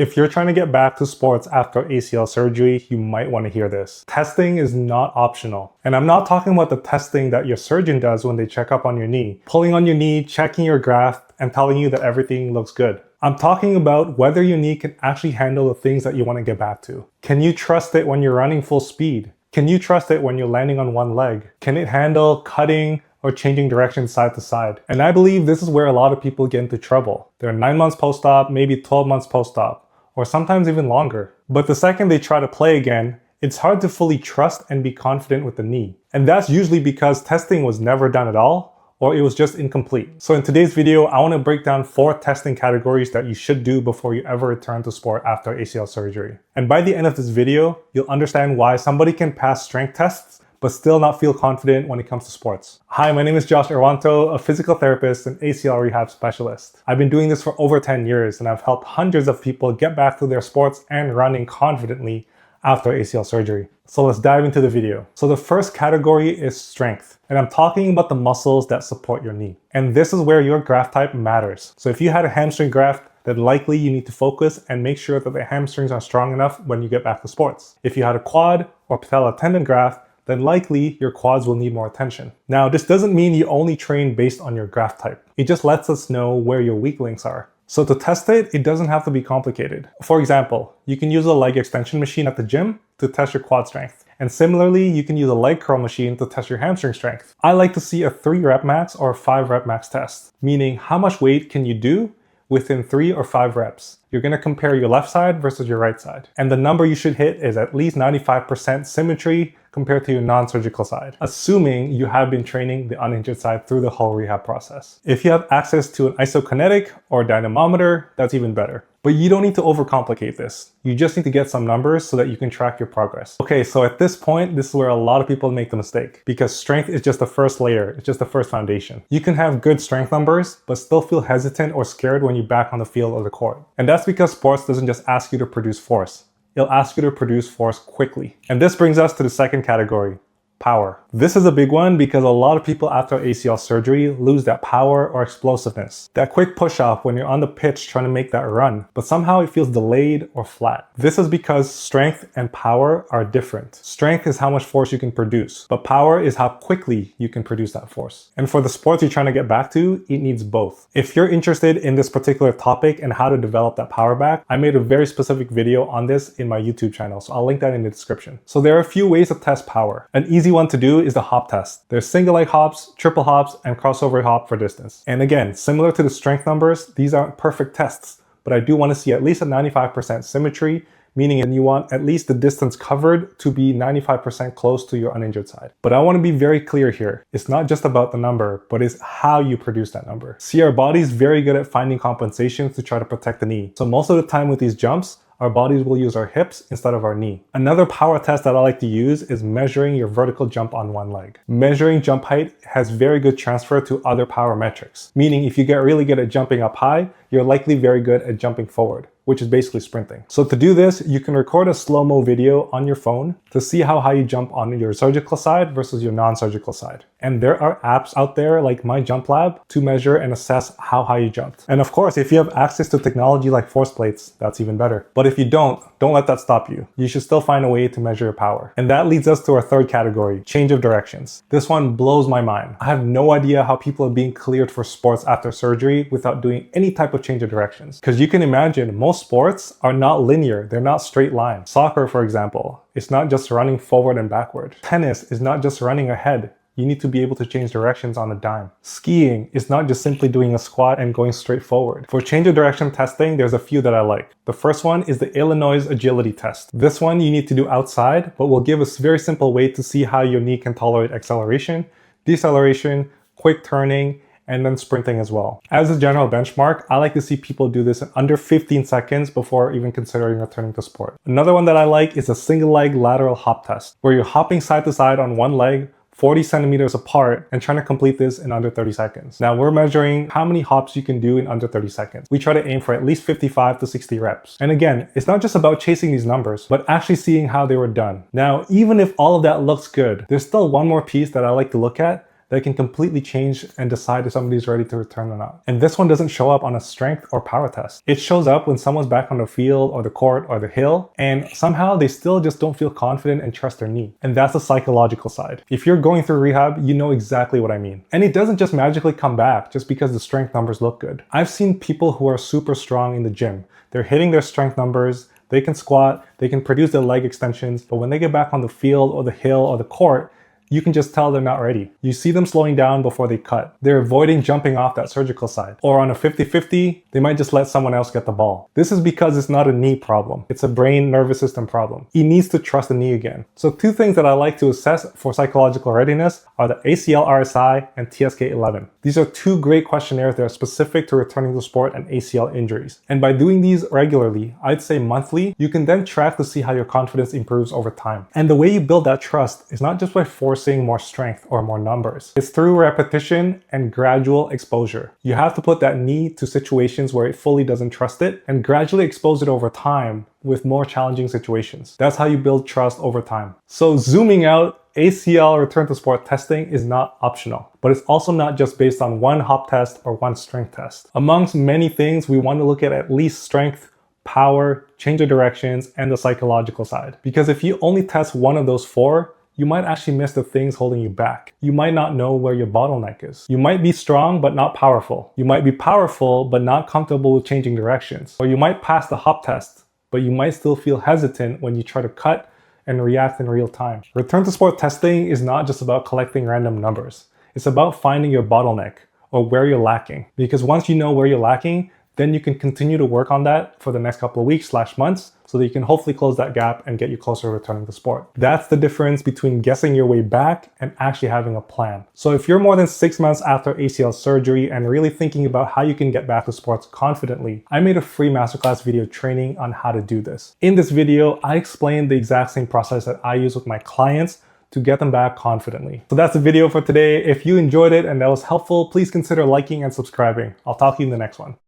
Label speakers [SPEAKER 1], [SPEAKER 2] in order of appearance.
[SPEAKER 1] If you're trying to get back to sports after ACL surgery, you might want to hear this. Testing is not optional. And I'm not talking about the testing that your surgeon does when they check up on your knee, pulling on your knee, checking your graft, and telling you that everything looks good. I'm talking about whether your knee can actually handle the things that you want to get back to. Can you trust it when you're running full speed? Can you trust it when you're landing on one leg? Can it handle cutting or changing direction side to side? And I believe this is where a lot of people get into trouble. They're 9 months post-op, maybe 12 months post-op, or sometimes even longer. But the second they try to play again, it's hard to fully trust and be confident with the knee. And that's usually because testing was never done at all, or it was just incomplete. So in today's video, I want to break down 4 testing categories that you should do before you ever return to sport after ACL surgery. And by the end of this video, you'll understand why somebody can pass strength tests but still not feel confident when it comes to sports. Hi, my name is Josh Irwanto, a physical therapist and ACL rehab specialist. I've been doing this for over 10 years and I've helped hundreds of people get back to their sports and running confidently after ACL surgery. So let's dive into the video. So the first category is strength. And I'm talking about the muscles that support your knee. And this is where your graft type matters. So if you had a hamstring graft, then likely you need to focus and make sure that the hamstrings are strong enough when you get back to sports. If you had a quad or patella tendon graft, then likely your quads will need more attention. Now, this doesn't mean you only train based on your graft type. It just lets us know where your weak links are. So to test it, it doesn't have to be complicated. For example, you can use a leg extension machine at the gym to test your quad strength. And similarly, you can use a leg curl machine to test your hamstring strength. I like to see a 3 rep max or a 5 rep max test, meaning how much weight can you do within 3 or 5 reps. You're gonna compare your left side versus your right side. And the number you should hit is at least 95% symmetry compared to your non-surgical side, assuming you have been training the uninjured side through the whole rehab process. If you have access to an isokinetic or dynamometer, that's even better. But you don't need to overcomplicate this. You just need to get some numbers so that you can track your progress. Okay, so at this point, this is where a lot of people make the mistake because strength is just the first layer. It's just the first foundation. You can have good strength numbers, but still feel hesitant or scared when you're back on the field or the court. And that's because sports doesn't just ask you to produce force. It'll ask you to produce force quickly. And this brings us to the second category, power. This is a big one because a lot of people after ACL surgery lose that power or explosiveness. That quick push-off when you're on the pitch trying to make that run, but somehow it feels delayed or flat. This is because strength and power are different. Strength is how much force you can produce, but power is how quickly you can produce that force. And for the sports you're trying to get back to, it needs both. If you're interested in this particular topic and how to develop that power back, I made a very specific video on this in my YouTube channel, so I'll link that in the description. So there are a few ways to test power. An easy one to do is the hop test. There's single leg hops, triple hops, and crossover hop for distance. And again, similar to the strength numbers, these aren't perfect tests, but I do want to see at least a 95% symmetry, meaning you want at least the distance covered to be 95% close to your uninjured side. But I want to be very clear here. It's not just about the number, but it's how you produce that number. See, our body's very good at finding compensations to try to protect the knee. So most of the time with these jumps, our bodies will use our hips instead of our knee. Another power test that I like to use is measuring your vertical jump on one leg. Measuring jump height has very good transfer to other power metrics, meaning if you get really good at jumping up high, you're likely very good at jumping forward, which is basically sprinting. So to do this, you can record a slow-mo video on your phone to see how high you jump on your surgical side versus your non-surgical side. And there are apps out there like My Jump Lab to measure and assess how high you jumped. And of course, if you have access to technology like force plates, that's even better. But if you don't let that stop you. You should still find a way to measure your power. And that leads us to our third category, change of directions. This one blows my mind. I have no idea how people are being cleared for sports after surgery without doing any type of change of directions. Because you can imagine most sports are not linear. They're not straight lines. Soccer, for example, it's not just running forward and backward. Tennis is not just running ahead. You need to be able to change directions on a dime. Skiing is not just simply doing a squat and going straight forward. For change of direction testing, there's a few that I like. The first one is the Illinois agility test. This one you need to do outside, but will give us a very simple way to see how your knee can tolerate acceleration, deceleration, quick turning, and then sprinting as well. As a general benchmark, I like to see people do this in under 15 seconds before even considering returning to sport. Another one that I like is a single leg lateral hop test, where you're hopping side to side on one leg, 40 centimeters apart, and trying to complete this in under 30 seconds. Now we're measuring how many hops you can do in under 30 seconds. We try to aim for at least 55 to 60 reps. And again, it's not just about chasing these numbers, but actually seeing how they were done. Now, even if all of that looks good, there's still one more piece that I like to look at, that can completely change and decide if somebody's ready to return or not. And this one doesn't show up on a strength or power test. It shows up when someone's back on the field or the court or the hill, and somehow they still just don't feel confident and trust their knee. And that's the psychological side. If you're going through rehab, you know exactly what I mean. And it doesn't just magically come back just because the strength numbers look good. I've seen people who are super strong in the gym. They're hitting their strength numbers, they can squat, they can produce their leg extensions, but when they get back on the field or the hill or the court, you can just tell they're not ready. You see them slowing down before they cut. They're avoiding jumping off that surgical side. Or on a 50-50, they might just let someone else get the ball. This is because it's not a knee problem. It's a brain nervous system problem. He needs to trust the knee again. So two things that I like to assess for psychological readiness are the ACL-RSI and TSK-11. These are two great questionnaires that are specific to returning to sport and ACL injuries. And by doing these regularly, I'd say monthly, you can then track to see how your confidence improves over time. And the way you build that trust is not just by forcing more strength or more numbers. It's through repetition and gradual exposure. You have to put that knee to situations where it fully doesn't trust it and gradually expose it over time with more challenging situations. That's how you build trust over time. So zooming out, ACL return to sport testing is not optional, but it's also not just based on one hop test or one strength test. Amongst many things, we want to look at least strength, power, change of directions, and the psychological side. Because if you only test one of those four, you might actually miss the things holding you back. You might not know where your bottleneck is. You might be strong but not powerful. You might be powerful but not comfortable with changing directions. Or you might pass the hop test, but you might still feel hesitant when you try to cut and react in real time. Return to sport testing is not just about collecting random numbers. It's about finding your bottleneck or where you're lacking. Because once you know where you're lacking, then you can continue to work on that for the next couple of weeks/months so that you can hopefully close that gap and get you closer to returning to sport. That's the difference between guessing your way back and actually having a plan. So if you're more than 6 months after ACL surgery and really thinking about how you can get back to sports confidently, I made a free masterclass video training on how to do this. In this video, I explained the exact same process that I use with my clients to get them back confidently. So that's the video for today. If you enjoyed it and that was helpful, please consider liking and subscribing. I'll talk to you in the next one.